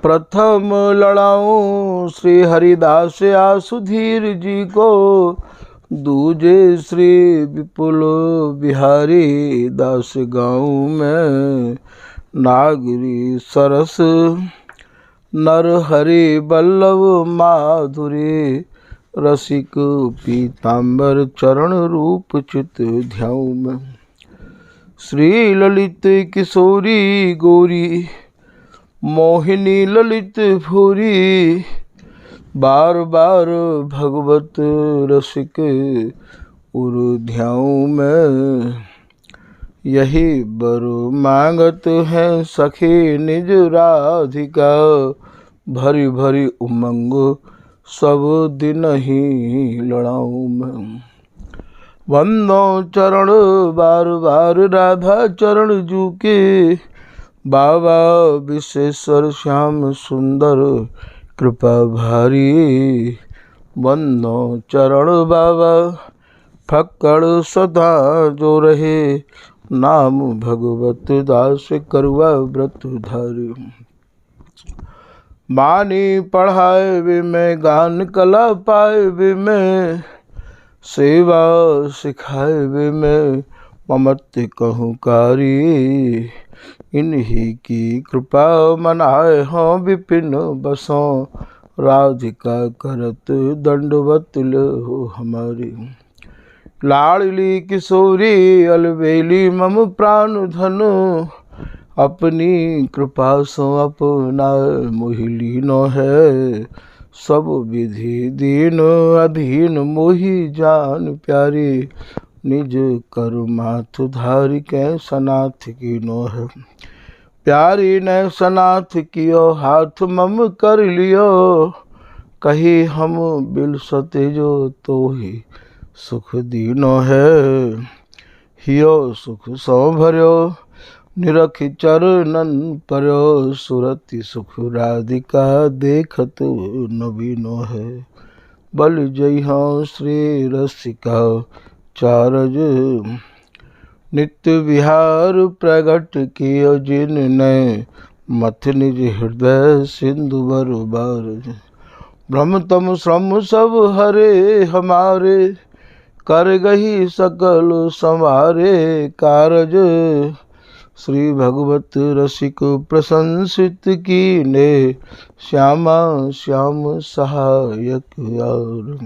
प्रथम लड़ाऊं श्री हरिदास आसुधीर जी को, दूजे श्री विपुल बिहारी दास गाँव में, नागरी सरस नर हरि वल्लभ माधुरी, रसिक पीताम्बर चरण रूप चित ध्याऊ में। श्री ललित किशोरी गौरी मोहिनी ललित भूरी, बार बार भगवत रसिक उर ध्याऊ में। यही बर मांगत हैं सखी निज राधिका, भरी भरी उमंग सब दिन ही लड़ाऊं मैं। वंदो चरण बार बार राधा चरण जू के, बाबा विश्वेश्वर श्याम सुंदर कृपा भारी। वंदो चरण बाबा फक्कड़ सदा जो रहे, नाम भगवत दास करुआ व्रत धारी। बानी पढ़ाए वे में गान कला पाए वे में, सेवा सिखाए वे में ममत्व कहूँ कारी। इन्हीं की कृपा मनाए हों विपिन बसों, राधिका करत दंडवत लो हमारी। लाडली किशोरी अलबेली मम प्राण धनु, अपनी कृपा सो अपना मोहि लीनो है। सब विधि दीन अधीन मोहि जान प्यारी, निज कर माथ धारी कै सनाथ कीनो है। प्यारी ने सनाथ कियो हाथ मम कर लियो, कही हम बिल सते जो तो ही सुख दीनो है। हियो सुख सो भर्यो निरखि चरणन पर्यो, सुरति सुख राधिका देखत नवीनो है। बल जय हो श्री रसिका चारज, नित्य विहार प्रगट कियो जिन ने, मथ निज हृदय सिंधु बर बार। ब्रह्म तम श्रम सब हरे हमारे, कर गही सकल संवारे कारज। श्री भगवत रसिक प्रशंसित कीने, श्यामा श्याम सहायक और।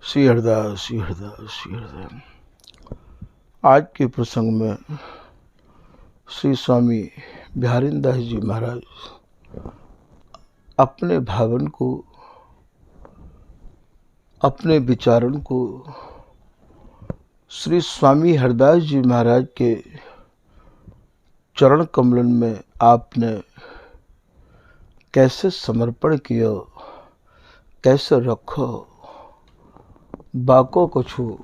श्री हरदास श्री हरदास श्री हरदास। आज के प्रसंग में श्री स्वामी बिहारीदास जी महाराज अपने भावन को, अपने विचारण को श्री स्वामी हरदास जी महाराज के चरण कमलन में आपने कैसे समर्पण किया, कैसे रखो, बाको को छू।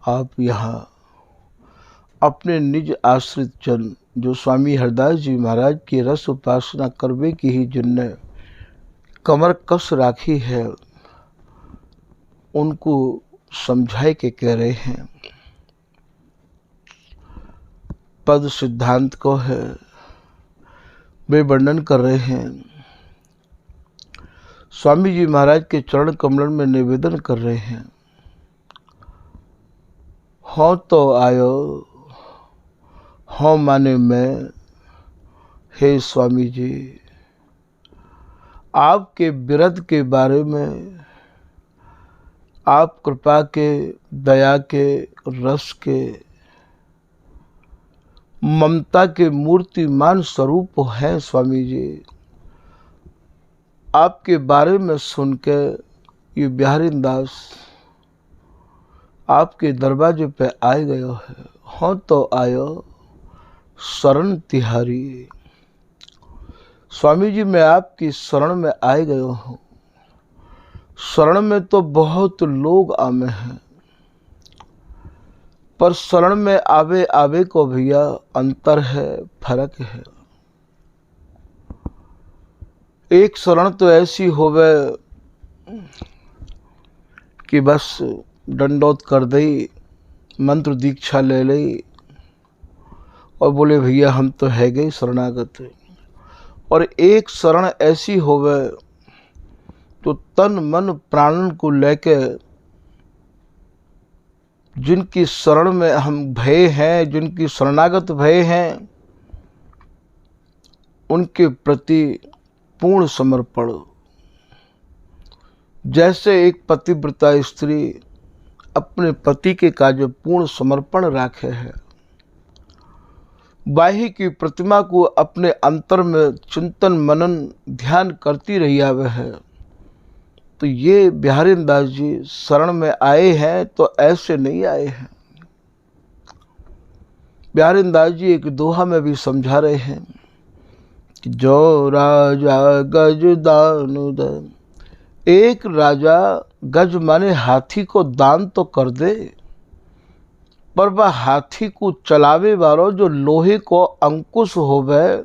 आप यहाँ अपने निज आश्रित जन जो स्वामी हरदास जी महाराज की रस उपासना करवे की ही जिनने कमर कस राखी है, उनको समझाए के कह रहे हैं। पद सिद्धांत को है वे वर्णन कर रहे हैं। स्वामी जी महाराज के चरण कमलन में निवेदन कर रहे हैं, हो तो आयो, हो माने मैं। हे स्वामी जी, आपके विरध के बारे में, आप कृपा के, दया के, रस के, ममता के मूर्तिमान स्वरूप हैं स्वामी जी। आपके बारे में सुन के ये बिहारीदास आपके दरवाजे पे आए गयो है। हो तो आयो शरण तिहारी। स्वामी जी मैं आपकी शरण में आए गयो हूँ। शरण में तो बहुत लोग आमे हैं, पर शरण में आवे आवे को भैया अंतर है, फर्क है। एक शरण तो ऐसी होवे कि बस दंडोत कर दई, मंत्र दीक्षा ले ली, और बोले भैया हम तो है गए शरणागत। और एक शरण ऐसी होवे तो तन मन प्राणन को लेके जिनकी शरण में हम भय हैं, जिनकी शरणागत भय हैं, उनके प्रति पूर्ण समर्पण। जैसे एक पतिव्रता स्त्री अपने पति के कार्य पूर्ण समर्पण राखे है, बाही की प्रतिमा को अपने अंतर में चिंतन मनन ध्यान करती रही आवे है, तो ये बिहारी दास जी शरण में आए हैं तो ऐसे नहीं आए हैं। बिहारी दास जी एक दोहा में भी समझा रहे हैं कि जो राजा गज दान दे, एक राजा गज माने हाथी को दान तो कर दे, पर वह हाथी को चलावे वालों जो लोहे को अंकुश होवे,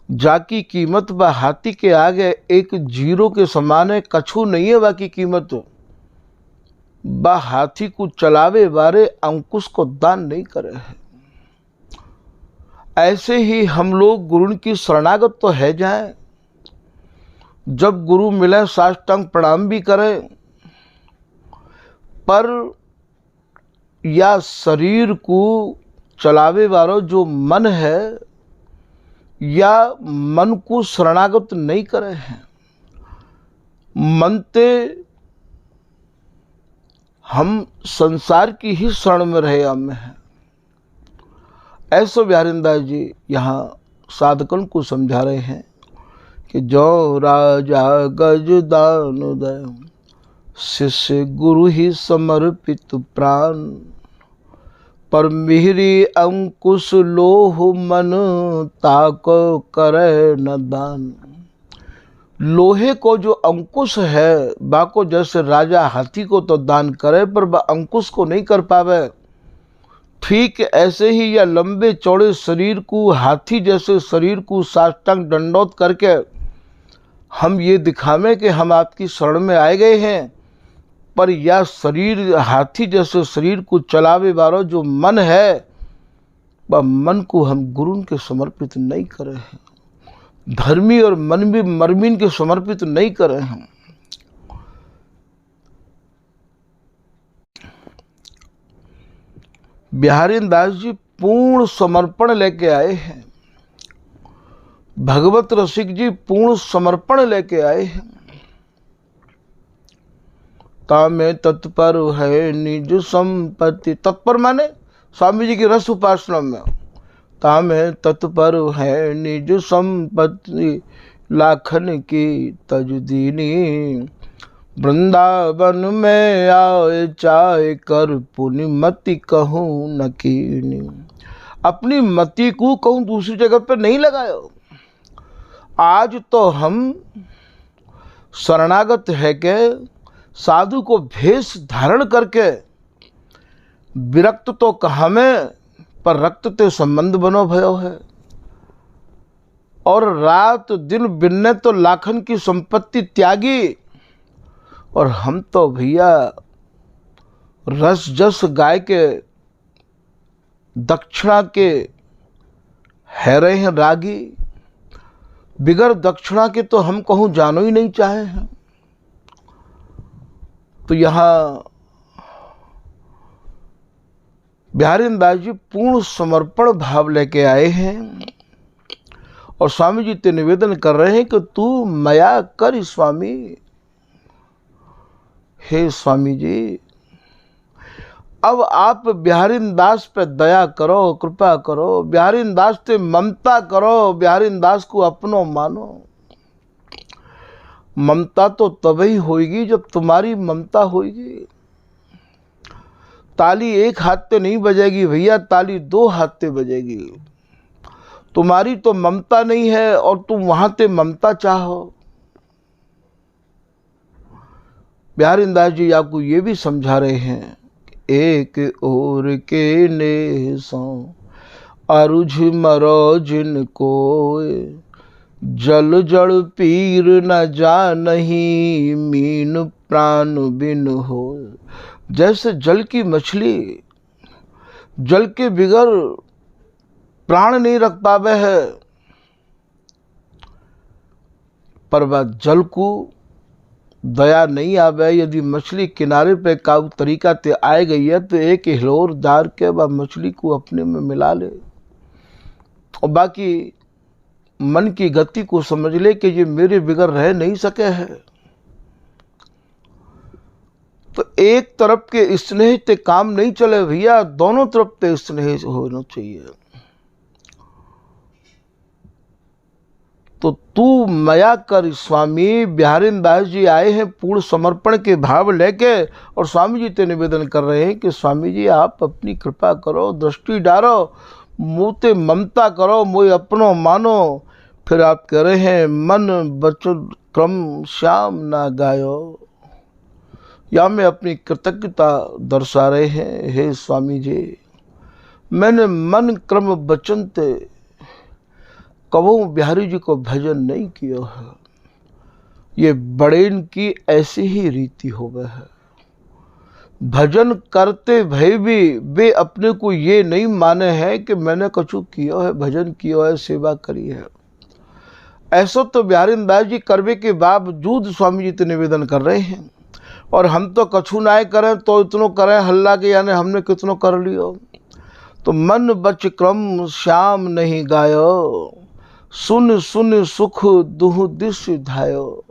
जाकी कीमत वह हाथी के आगे एक जीरो के समान है, कछु नहीं है बाकी कीमत। वह हाथी को चलावे वाले अंकुश को दान नहीं करे है। ऐसे ही हम लोग गुरु की शरणागत तो है जाए, जब गुरु मिले साष्टांग प्रणाम भी करें, पर या शरीर को चलावे वाला जो मन है या मन को शरणागत नहीं करे हैं, मनते हम संसार की ही शरण में रहे हम हैं। ऐसे बिहारी दास जी यहाँ साधकन को समझा रहे हैं कि जो राजा गज दान दे, शिष्य गुरु ही समर्पित प्राण, पर मिहरी अंकुश लोह मन ताको करे न दान। लोहे को जो अंकुश है बाको जैसे राजा हाथी को तो दान करे, पर वह अंकुश को नहीं कर पावे। ठीक ऐसे ही या लंबे चौड़े शरीर को, हाथी जैसे शरीर को साष्टांग दंडोत करके हम ये दिखावे कि हम आपकी शरण में आए गए हैं, पर यह शरीर हाथी जैसे शरीर को चलावे वाला जो मन है, वह मन को हम गुरु के समर्पित नहीं करे हैं। धर्मी और मन भी मर्मीन के समर्पित नहीं करे हैं। बिहारी दास जी पूर्ण समर्पण लेके आए हैं। भगवत रसिक जी पूर्ण समर्पण लेके आए हैं। तामे तत्पर है निज संपत्ति, तत्पर माने स्वामी जी की रस उपासना में, तामे तत्पर है निज संपत्ति, लाखन की तजदीनी, वृंदावन में आए चाहे कर पुनि मति कहूँ न कीनी। अपनी मति को कहूँ दूसरी जगह पर नहीं लगाया। आज तो हम शरणागत है के साधु को भेष धारण करके विरक्त तो कहा में, पर रक्त ते संबंध बनो भयो है। और रात दिन बिन्ने तो लाखन की संपत्ति त्यागी, और हम तो भैया रस जस गाय के दक्षिणा के है रहे हैं रागी, बिगर दक्षिणा के तो हम कहूँ जानो ही नहीं चाहे हैं। तो यहाँ बिहारी दास जी पूर्ण समर्पण भाव लेके आए हैं, और स्वामी जी ते निवेदन कर रहे हैं कि तू मया कर स्वामी। हे स्वामी जी, अब आप बिहारी दास पे दया करो, कृपा करो, बिहारी दास ते ममता करो, बिहारी दास को अपनो मानो। ममता तो तभी होगी जब तुम्हारी ममता होगी। ताली एक हाथ से नहीं बजेगी भैया, ताली दो हाथ से बजेगी। तुम्हारी तो ममता नहीं है और तुम वहां से ममता चाहो। बिहारी दास जी आपको ये भी समझा रहे हैं, एक और के ने सो अरुझ मरो जिनको, जल जल पीर न जानही, मीन प्राण बिन हो। जैसे जल की मछली जल के बिगर प्राण नहीं रख पावे है, पर वह जल को दया नहीं आवे। यदि मछली किनारे पे का तरीका ते आए गई है तो एक हिलोर दार के वह मछली को अपने में मिला ले और बाकी मन की गति को समझ ले कि ये मेरे बिगड़ रह नहीं सके है। तो एक तरफ के स्नेह ते काम नहीं चले भैया, दोनों तरफ ते स्नेह होना चाहिए। तो तू मया कर स्वामी। बिहारी दास जी आए हैं पूर्ण समर्पण के भाव लेके और स्वामी जी से निवेदन कर रहे हैं कि स्वामी जी आप अपनी कृपा करो, दृष्टि डालो, मोते ममता करो, मोए अपनो मानो। फिर आप कह रहे हैं मन बचन क्रम श्याम ना गायो। या में अपनी कृतज्ञता दर्शा रहे हैं, हे स्वामी जी मैंने मन क्रम वचन ते कबो बिहारी जी को भजन नहीं किया है। ये बड़ेन की ऐसी ही रीति हो गए है। भजन करते भय भी वे अपने को ये नहीं माने हैं कि मैंने कछु किया है, भजन किया है, सेवा करी है। ऐसा तो बिहारी दास जी करवे के बावजूद स्वामी जी तो निवेदन कर रहे हैं और हम तो कछु ना करें तो इतनो करें हल्ला के, यानी हमने कितनो कर लियो। तो मन बच क्रम श्याम नहीं गायो, सुन सुन सुख दुह दिश धायो।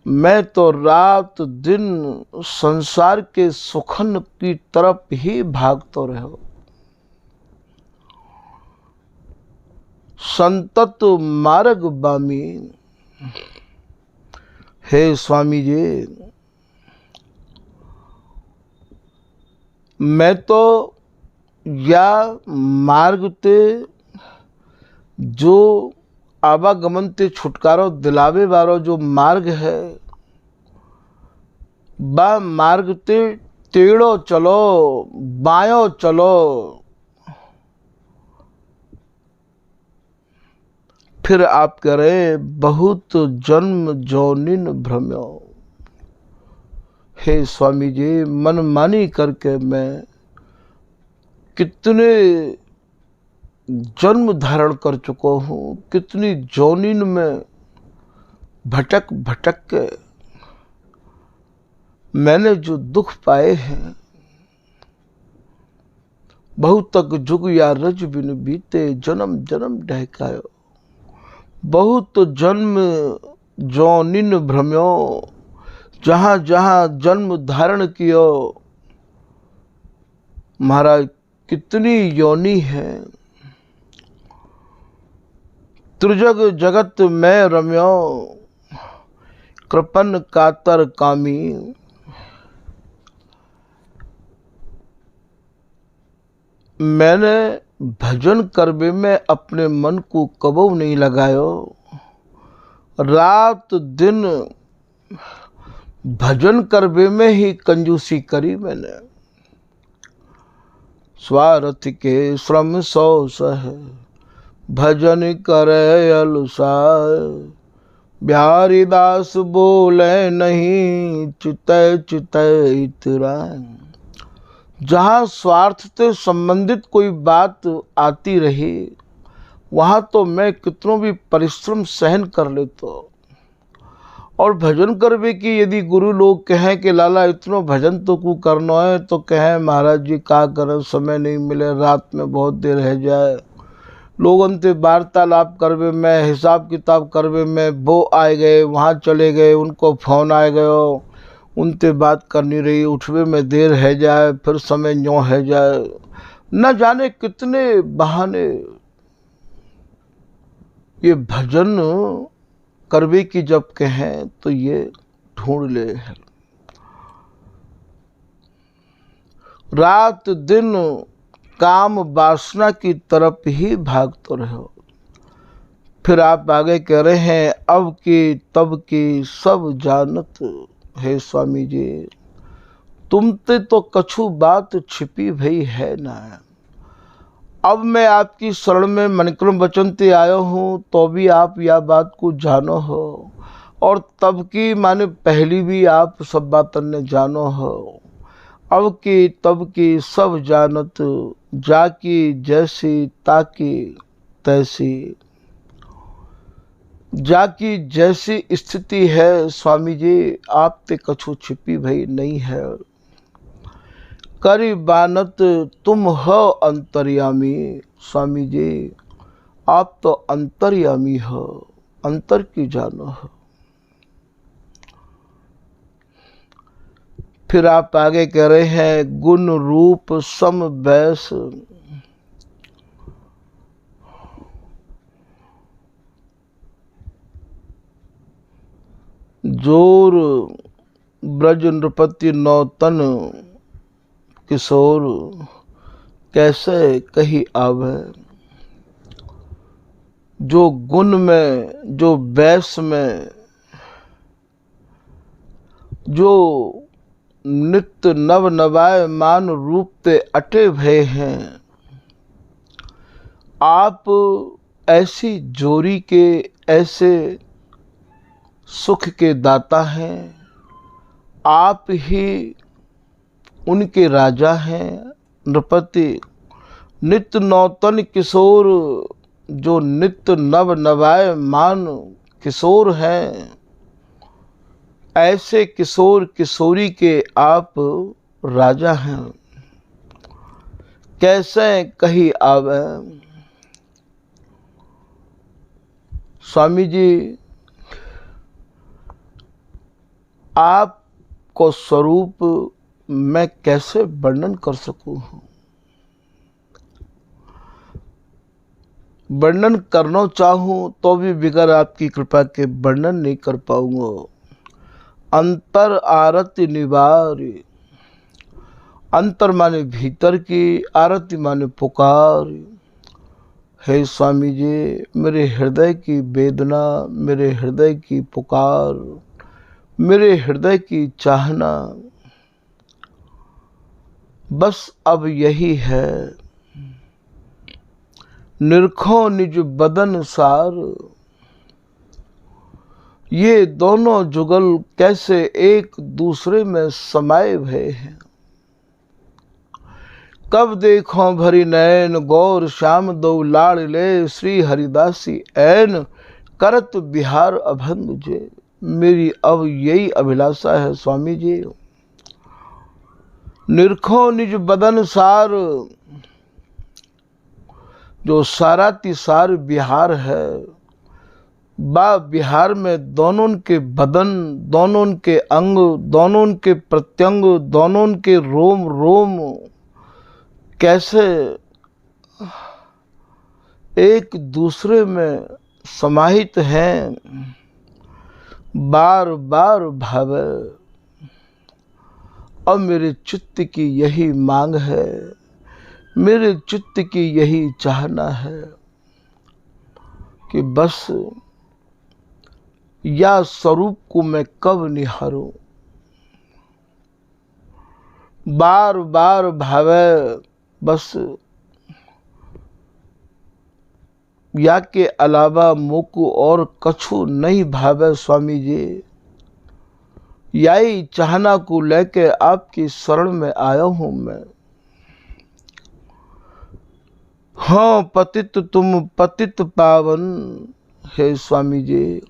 मैं तो रात दिन संसार के सुखन की तरफ ही भागतो रहो। संतत मार्ग बामी। हे स्वामी जी मैं तो या मार्ग ते जो आवागमन ते छुटकारो दिलावे वालो जो मार्ग है, बा मार्ग ते टेढ़ो चलो बायो चलो। फिर आप कह रहे बहुत जन्म जोनिन भ्रम्यो। हे स्वामी जी मनमानी करके मैं कितने जन्म धारण कर चुका हूँ, कितनी जोनिन में भटक भटक के मैंने जो दुख पाए हैं। बहुत तक जुग या रज बिन बीते जन्म जन्म ढहकायो। बहुत जन्म जोनिन भ्रम्यो। जहाँ जहाँ जन्म धारण कियो महाराज कितनी योनि है। त्रिजग जगत में रम्यो कृपन कातर कामी। मैंने भजन करबे में अपने मन को कबो नहीं लगायो। रात दिन भजन करबे में ही कंजूसी करी मैंने। स्वार्थ के श्रम सौ सह भजन करे अलसाय। बिहारी दास बोले नहीं चितय चितय इतराय। जहाँ स्वार्थ से संबंधित कोई बात आती रही वहाँ तो मैं कितनों भी परिश्रम सहन कर लेता। और भजन करवे की यदि गुरु लोग कहें कि लाला इतनो भजन तो को करना है तो कहें महाराज जी का करें, समय नहीं मिले, रात में बहुत देर रह जाए, लोगों से वार्तालाप करवे में, हिसाब किताब करवे में, वो आए गए वहाँ चले गए, उनको फ़ोन आए गयो, उनसे बात करनी रही, उठवे में देर है जाए, फिर समय न्यों है जाए, न जाने कितने बहाने। ये भजन करवे की जब कहें तो ये ढूंढ ले है। रात दिन काम वासना की तरफ ही भागते रहो। फिर आप आगे कह रहे हैं अब की तब की सब जानत। हे स्वामी जी तुमते तो कछु बात छिपी भई है ना। अब मैं आपकी शरण में मनक्रम वचन ते आयो हूँ तो भी आप यह बात को जानो हो, और तब की माने पहली भी आप सब बातन ने जानो हो। अब की तब की सब जानत जाकी जैसी ताकी तैसी। जाकी जैसी स्थिति है स्वामी जी, आप ते कछु छिपी भई नहीं है। करी बानत तुम हो अंतर्यामी। स्वामी जी आप तो अंतर्यामी हो, अंतर की जानो हो। फिर आप आगे कह रहे हैं गुण रूप सम बैस। जोर ब्रज नृपति नौतन किशोर, कैसे कही आवे। जो गुण में, जो बैस में, जो नित्य नव नवाय मान रूप ते अटे भय हैं, आप ऐसी जोरी के, ऐसे सुख के दाता हैं। आप ही उनके राजा हैं, नृपति। नित्य नौतन किशोर, जो नित्य नव नवाय मान किशोर हैं, ऐसे किशोर किशोरी के आप राजा हैं। कैसे कही आवे। स्वामी जी आपको स्वरूप मैं कैसे वर्णन कर सकूं। वर्णन करना चाहूं तो भी बगैर आपकी कृपा के वर्णन नहीं कर पाऊंगा। अंतर आरति निवारी। अंतर माने भीतर की, आरती माने पुकार। हे स्वामी जी मेरे हृदय की वेदना, मेरे हृदय की पुकार, मेरे हृदय की चाहना बस अब यही है। निरखो निज बदन सार। ये दोनों जुगल कैसे एक दूसरे में समाये हुए हैं। कब देखो भरी नैन, गौर श्याम दो लाड़ले, श्री हरिदासी ऐन करत बिहार अभंग जे। मेरी अब यही अभिलाषा है स्वामी जी। निरखो निज बदन सार, जो साराती सार बिहार है, बा बिहार में दोनों के बदन, दोनों के अंग, दोनों के प्रत्यंग, दोनों के रोम रोम कैसे एक दूसरे में समाहित हैं। बार बार भावे। अब मेरे चित्त की यही मांग है, मेरे चित्त की यही चाहना है कि बस या स्वरूप को मैं कब निहारूं। बार बार भावे बस या के अलावा मुको और कछु नहीं भावे स्वामी जी। यही चाहना को लेके आपकी शरण में आया हूं मैं। हाँ पतित तुम पतित पावन। हे स्वामी जी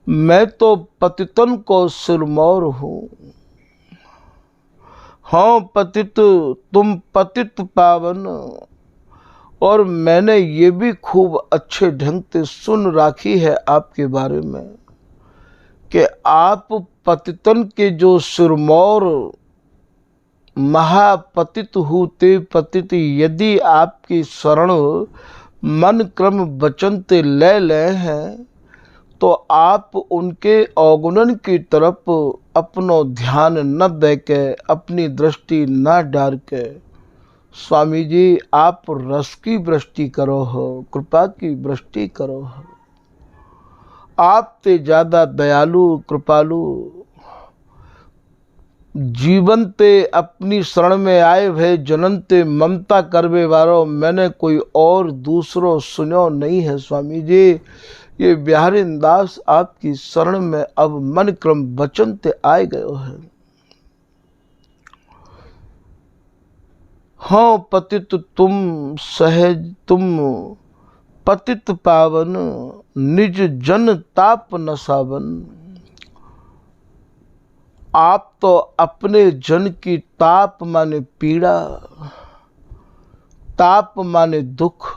मैं तो पतितन को सिरमौर हूं। हाँ पतित तुम पतित पावन। और मैंने ये भी खूब अच्छे ढंग से सुन राखी है आपके बारे में कि आप पतितन के जो सिरमौर महापतित होते पतित यदि आपकी शरण मन क्रम वचन ते ले ले हैं तो आप उनके अवगुणन की तरफ अपनो ध्यान न दे के, अपनी दृष्टि न डाल के स्वामी जी आप रस की वृष्टि करो हो, कृपा की वृष्टि करो हो। आप ते ज्यादा दयालु कृपालु जीवन ते अपनी शरण में आए भय जनन ते ममता करवे वारो मैंने कोई और दूसरो सुनो नहीं है स्वामी जी। ये बिहारी दास आपकी शरण में अब मन क्रम वचन ते आए गयो है। हाँ पतित तुम सहज तुम पतित पावन, निज जन ताप न सावन। आप तो अपने जन की ताप माने पीड़ा, ताप माने दुख,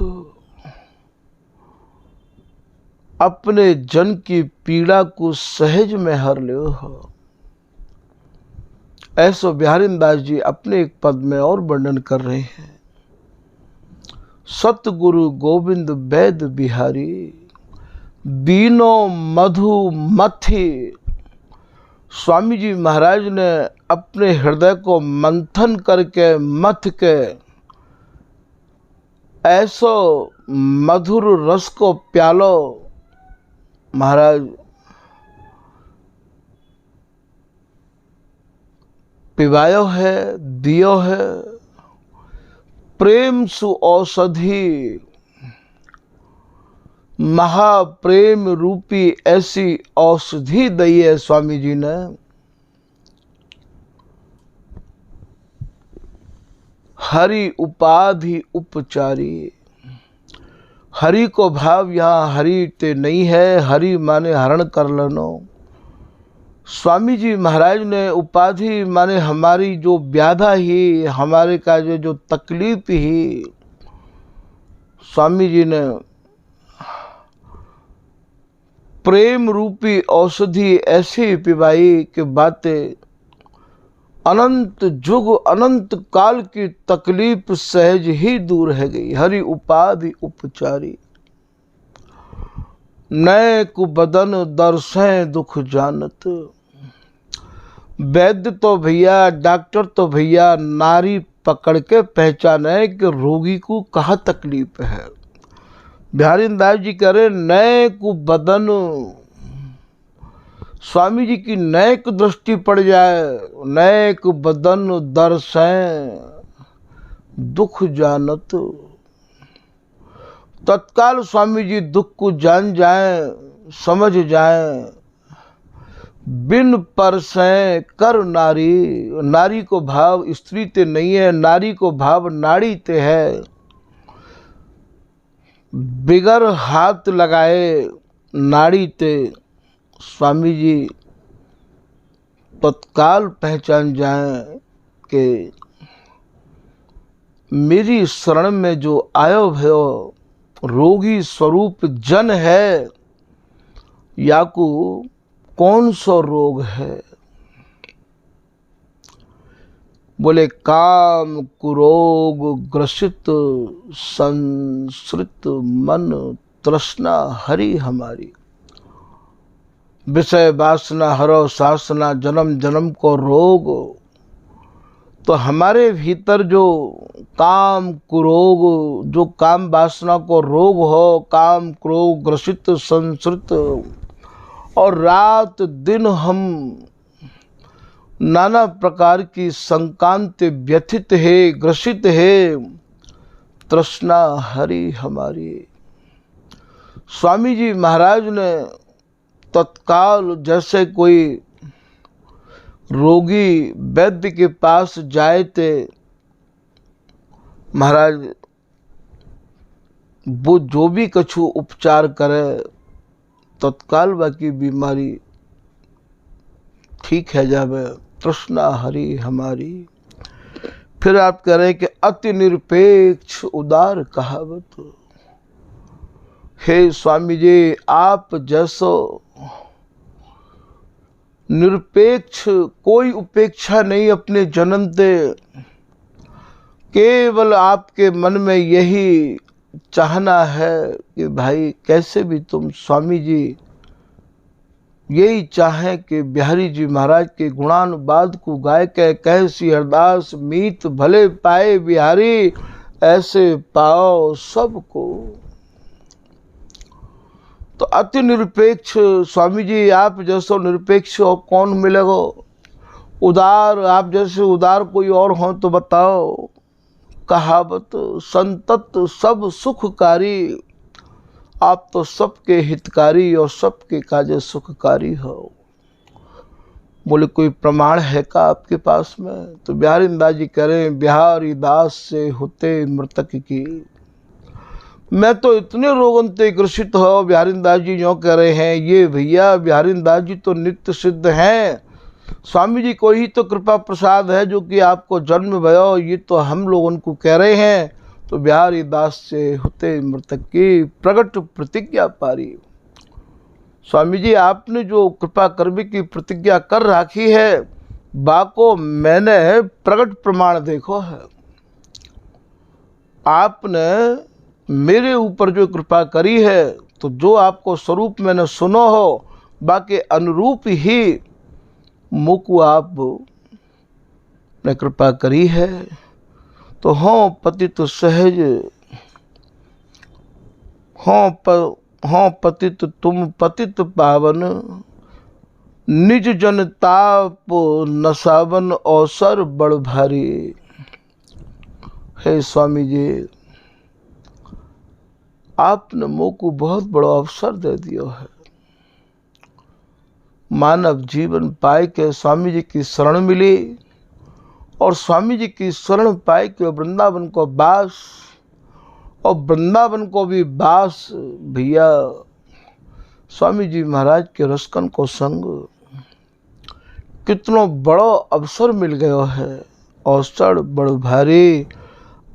अपने जन की पीड़ा को सहज में हर ले हो। ऐसो बिहारी दास जी अपने एक पद में और वर्णन कर रहे हैं। सतगुरु गोविंद वैद बिहारी, बीनो मधु मथी। स्वामी जी महाराज ने अपने हृदय को मंथन करके मथ के ऐसो मधुर रस को प्यालो महाराज पिवायो है, दियो है। प्रेम सु औषधि, महाप्रेम रूपी ऐसी औषधि दी है स्वामी जी ने। हरि उपाधि उपचारी, हरि को भाव यहाँ हरि ते नहीं है, हरि माने हरण कर लेनो। स्वामी जी महाराज ने उपाधि माने हमारी जो व्याधा ही, हमारे का जो तकलीफ ही, स्वामी जी ने प्रेम रूपी औषधि ऐसी पिवाई कि बातें अनंत जुग अनंत काल की तकलीफ सहज ही दूर है गई। हरि उपाधि उपचारी, नए को बदन दर्शें दुख जानत। वैद्य तो भैया, डॉक्टर तो भैया नारी पकड़ के पहचाने कि रोगी को कहाँ तकलीफ है। बिहारी दास जी कह रहे नए को बदन, स्वामी जी की नैक दृष्टि पड़ जाए, नैक बदन दर्शें दुख जानत। तत्काल स्वामी जी दुख को जान जाए, समझ जाए। बिन परसें कर नारी, नारी को भाव स्त्री ते नहीं है, नारी को भाव नाड़ी ते है। बिगर हाथ लगाए नाड़ी ते स्वामी जी तत्काल पहचान जाएं कि मेरी शरण में जो आयो भयो रोगी स्वरूप जन है, या को कौन सा रोग है। बोले काम कुरोग ग्रसित संसृत मन तृष्णा हरि हमारी। विषय वासना हरो सासना, जन्म जन्म को रोग। तो हमारे भीतर जो काम कुरोग, जो काम वासना को रोग हो, काम क्रोध ग्रसित संसृत, और रात दिन हम नाना प्रकार की संकांत व्यथित है, ग्रसित है। तृष्णा हरि हमारी। स्वामी जी महाराज ने तत्काल जैसे कोई रोगी वैद्य के पास जाए थे, महाराज वो जो भी कछु उपचार करे तत्काल बाकी बीमारी ठीक है जावे। तृष्णा हरि हमारी। फिर आप कह रहे हैं कि अति निरपेक्ष उदार कहावत। हे स्वामी जी, आप जैसो निरपेक्ष, कोई उपेक्षा नहीं अपने जन्म से। केवल आपके मन में यही चाहना है कि भाई कैसे भी तुम स्वामी जी यही चाहें कि बिहारी जी महाराज के गुणानुवाद को गाय के कैसी अरदास मीत भले पाए बिहारी, ऐसे पाओ सबको। तो अति निरपेक्ष स्वामी जी, आप जैसो निरपेक्ष और कौन मिलेगा। उदार, आप जैसे उदार कोई और हो तो बताओ। कहावत संतत सब सुखकारी, आप तो सबके हितकारी और सबके काजे सुखकारी हो। बोले कोई प्रमाण है का आपके पास में? तो बिहारी दास जी कह रहे हैं, बिहारी दास से होते मृतक की, मैं तो इतने रोगन ते ग्रसित हो। बिहारी दास जी यूँ कह रहे हैं, ये भैया बिहारी दास जी तो नित्य सिद्ध हैं, स्वामी जी को ही तो कृपा प्रसाद है जो कि आपको जन्म भयो, ये तो हम लोग उनको कह रहे हैं। तो बिहारी दास से होते मृतक की प्रगट प्रतिज्ञा पारी। स्वामी जी आपने जो कृपा करने की प्रतिज्ञा कर रखी है, बाको मैंने प्रगट प्रमाण देखो है। आपने मेरे ऊपर जो कृपा करी है, तो जो आपको स्वरूप मैंने सुनो हो, बाकी अनुरूप ही मुकु आप ने कृपा करी है। तो हों पतित सहज, हों पतित तुम पतित पावन, निज जन ताप नसावन अवसर बड़ भारी। हे स्वामी जी, आपने मुझको बहुत बड़ा अवसर दे दिया है। मानव जीवन पाए के स्वामी जी की शरण मिली, और स्वामी जी की शरण पाए के वृंदावन को वास, और वृंदावन को भी वास भैया स्वामी जी महाराज के रसकन को संग। कितना बड़ा अवसर मिल गया है, अवसर बड़ भारी,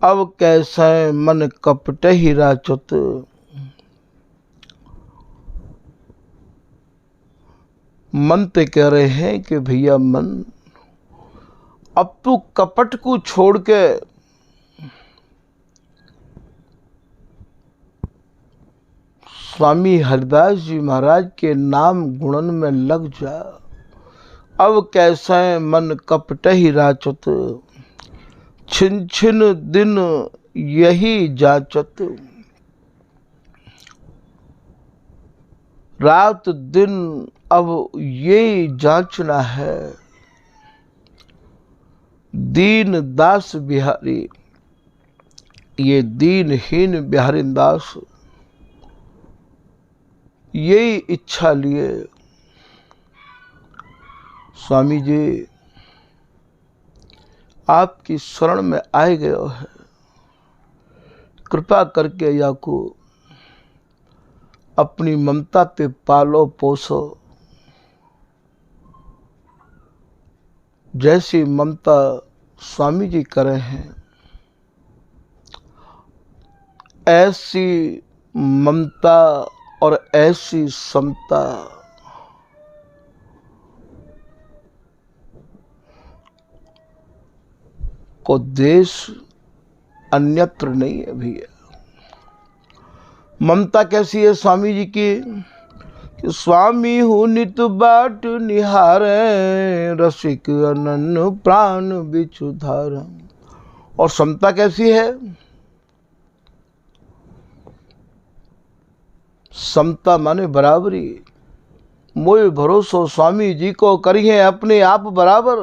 अब कैसे मन कपट ही राचत। मन ते कह रहे हैं कि भैया मन, अब तू कपट को छोड़ के स्वामी हरिदास जी महाराज के नाम गुणन में लग जा। अब कैसे मन कपट ही राचत, छिन छिन दिन यही जाचत। रात दिन अब यही जांचना है। दीन दास बिहारी, ये दीनहीन बिहारी दास यही इच्छा लिए स्वामी जी आपकी शरण में आए गए है। कृपा करके या को अपनी ममता पे पालो पोसो, जैसी ममता स्वामी जी करे हैं, ऐसी ममता और ऐसी समता को देश अन्यत्र नहीं है भैया। ममता कैसी है स्वामी जी की, कि स्वामी हूँ नित बाट निहारे, रसिक अनन्य प्राण बिचुधार। और समता कैसी है, समता माने बराबरी। मोह भरोसो स्वामी जी को करिए अपने आप बराबर।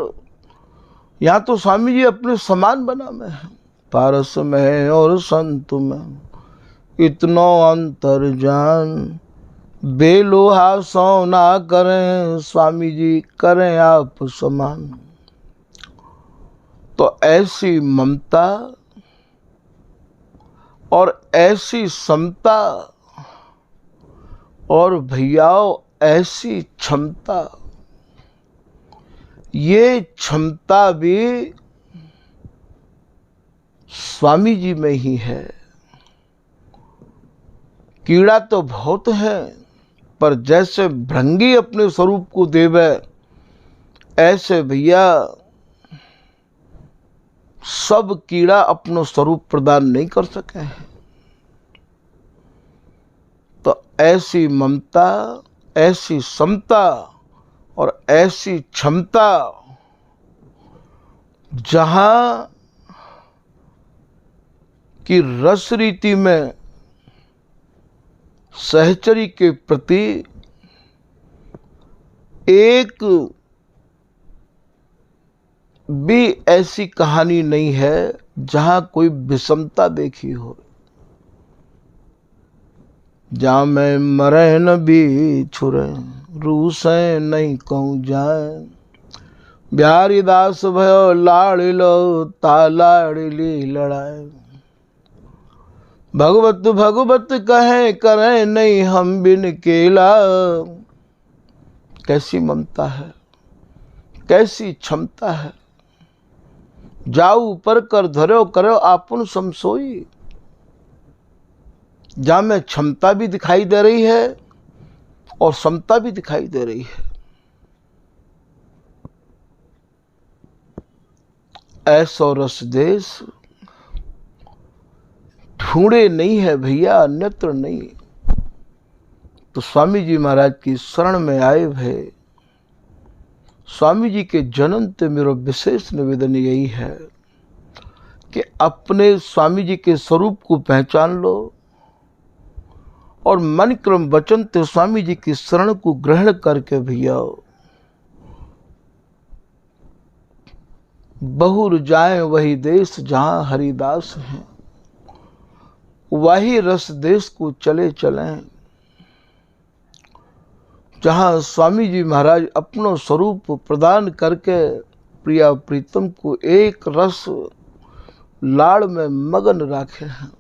यहाँ तो स्वामी जी अपने समान बना में है, पारस में और संत में इतनो अंतर जान, बेलोहा सोना करें स्वामी जी करें आप समान। तो ऐसी ममता और ऐसी समता और भैयाओ ऐसी क्षमता, ये क्षमता भी स्वामी जी में ही है। कीड़ा तो बहुत है, पर जैसे भृंगी अपने स्वरूप को देवे, ऐसे भैया सब कीड़ा अपना स्वरूप प्रदान नहीं कर सके हैं। तो ऐसी ममता, ऐसी समता और ऐसी क्षमता, जहां की रस रीति में सहचरी के प्रति एक भी ऐसी कहानी नहीं है जहां कोई विषमता देखी हो। जहाँ मैं मरे न भी छुरे, रूसे नहीं कहूँ जाए, बिहारी दास भयो लाड़िलो तालाड़िली लड़ाए। भगवत भगवत कहे करे नहीं हम बिन केला। कैसी ममता है, कैसी क्षमता है। जाऊ ऊपर कर धरो करो आपुन समसोई। जहां में क्षमता भी दिखाई दे रही है और समता भी दिखाई दे रही है। ऐसो रस देश ढूंढे नहीं है भैया, अन्यत्र नहीं। तो स्वामी जी महाराज की शरण में आए भय। स्वामी जी के जन्म ते मेरो विशेष निवेदन यही है कि अपने स्वामी जी के स्वरूप को पहचान लो और मन क्रम वचन ते स्वामी जी की शरण को ग्रहण करके भैया बहुर जाए वही देश जहां हरिदास हैं, वही रस देश को चले चलें जहां स्वामी जी महाराज अपनो स्वरूप प्रदान करके प्रिया प्रीतम को एक रस लाड़ में मगन राखे हैं।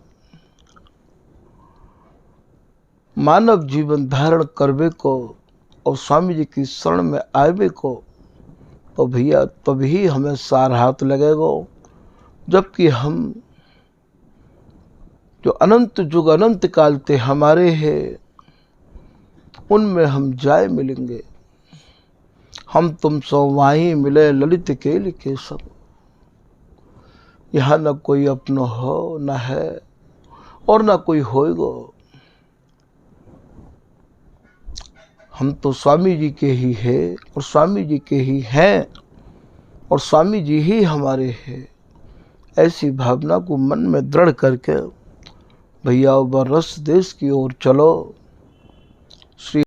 मानव जीवन धारण करवे को और स्वामी जी की शरण में आवे को तो भैया तभी हमें सार हाथ लगेगा, जबकि हम जो अनंत युग अनंत काल ते हमारे हैं उनमें हम जाए मिलेंगे। हम तुम सो वहीं मिले ललित केल के सब। यहाँ न कोई अपनो हो न है और न कोई होएगो। हम तो स्वामी जी के ही हैं और स्वामी जी के ही हैं और स्वामी जी ही हमारे हैं। ऐसी भावना को मन में दृढ़ करके भैया रस देश की ओर चलो। श्री